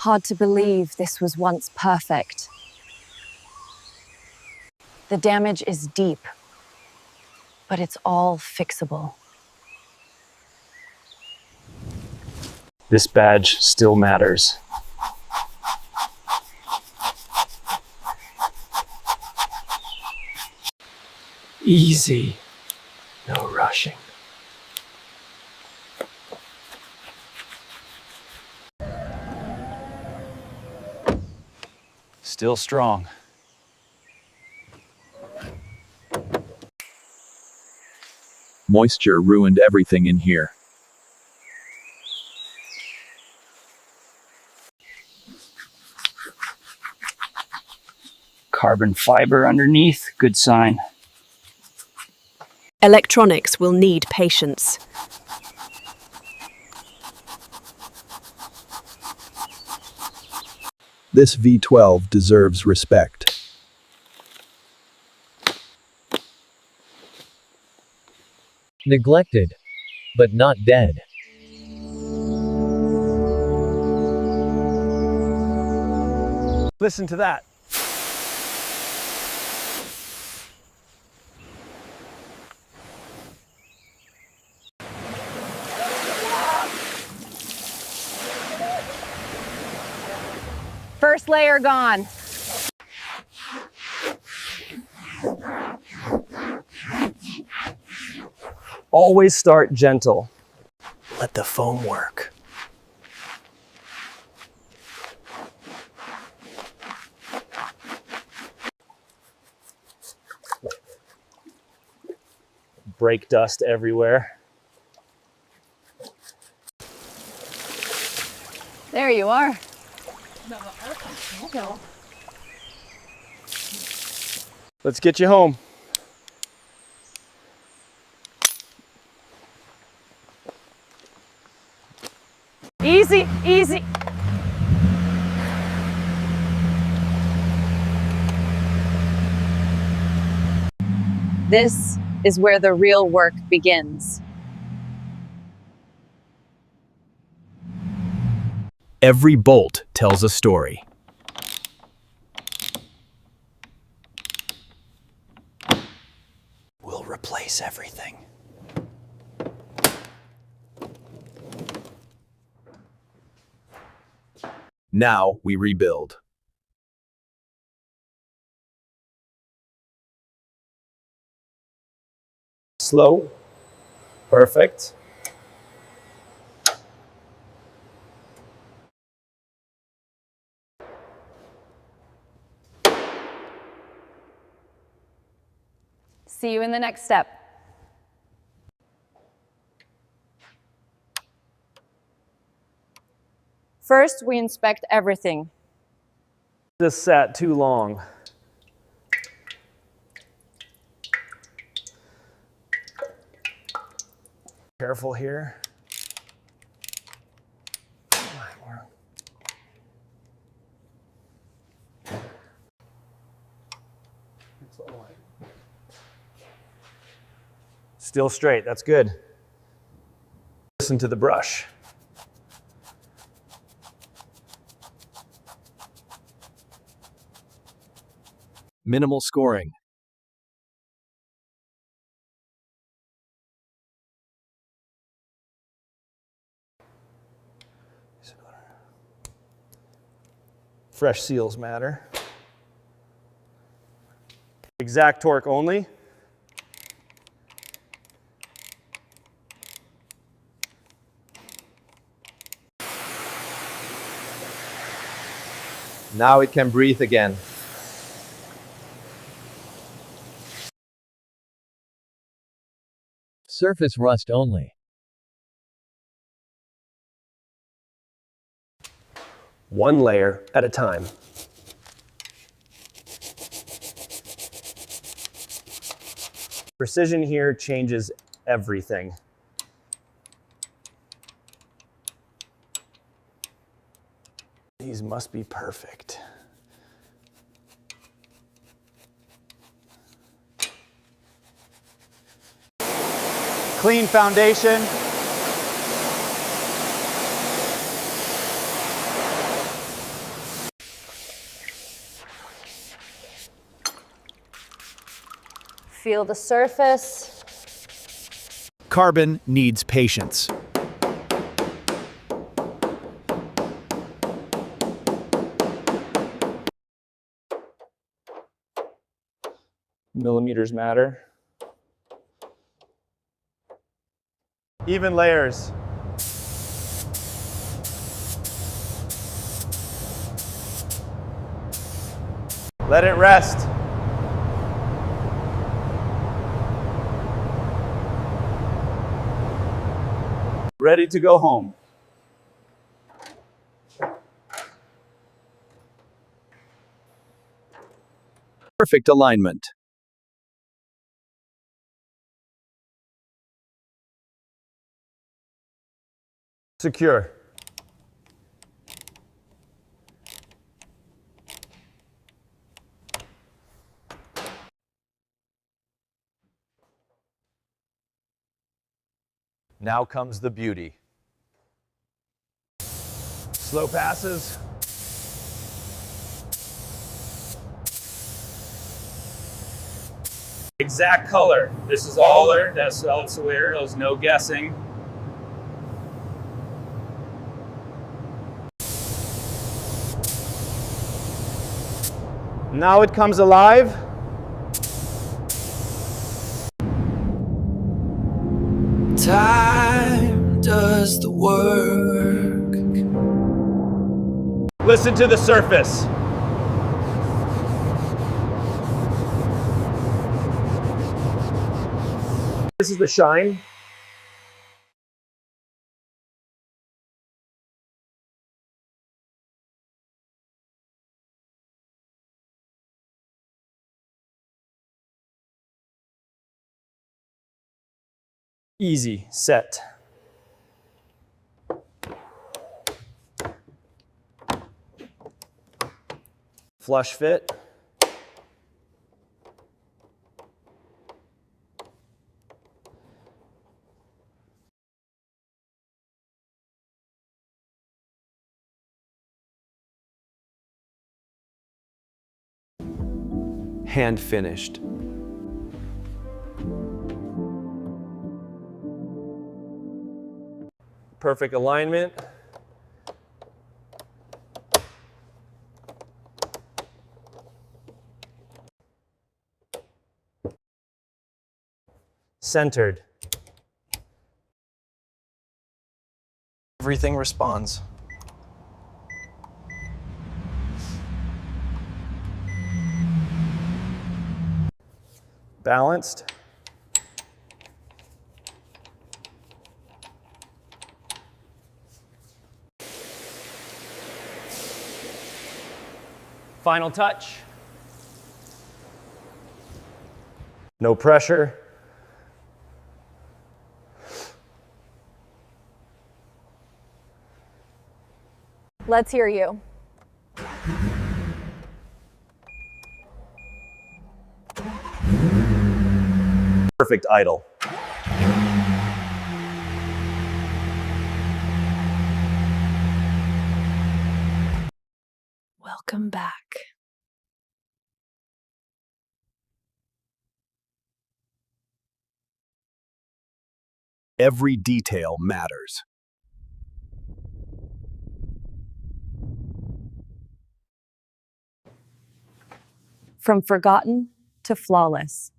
Hard to believe this was once perfect. The damage is deep, but it's all fixable. This badge still matters. Easy, no rushing. Still strong. Moisture ruined everything in here. Carbon fiber underneath, good sign. Electronics will need patience. This V12 deserves respect. Neglected, but not dead. Listen to that. First layer gone. Always start gentle. Let the foam work. Brake dust everywhere. There you are. Let's get you home. Easy, easy. This is where the real work begins. Every bolt tells a story. We'll replace everything. Now we rebuild. Slow. Perfect. See you in the next step. First, we inspect everything. This sat too long. Careful here. Still straight, that's good. Listen to the brush. Minimal scoring. Fresh seals matter. Exact torque only. Now it can breathe again. Surface rust only. One layer at a time. Precision here changes everything. These must be perfect. Clean foundation. Feel the surface. Carbon needs patience. Millimeters matter. Even layers. Let it rest. Ready to go home. Perfect alignment. Secure. Now comes the beauty. Slow passes. Exact color. This is all there. That's elsewhere. There's no guessing. Now it comes alive. Time does the work. Listen to the surface. This is the shine. Easy, set. Flush fit. Hand finished. Perfect alignment. Centered. Everything responds. Balanced. Final touch. No pressure. Let's hear you. Perfect idle. Welcome back. Every detail matters. From forgotten to flawless.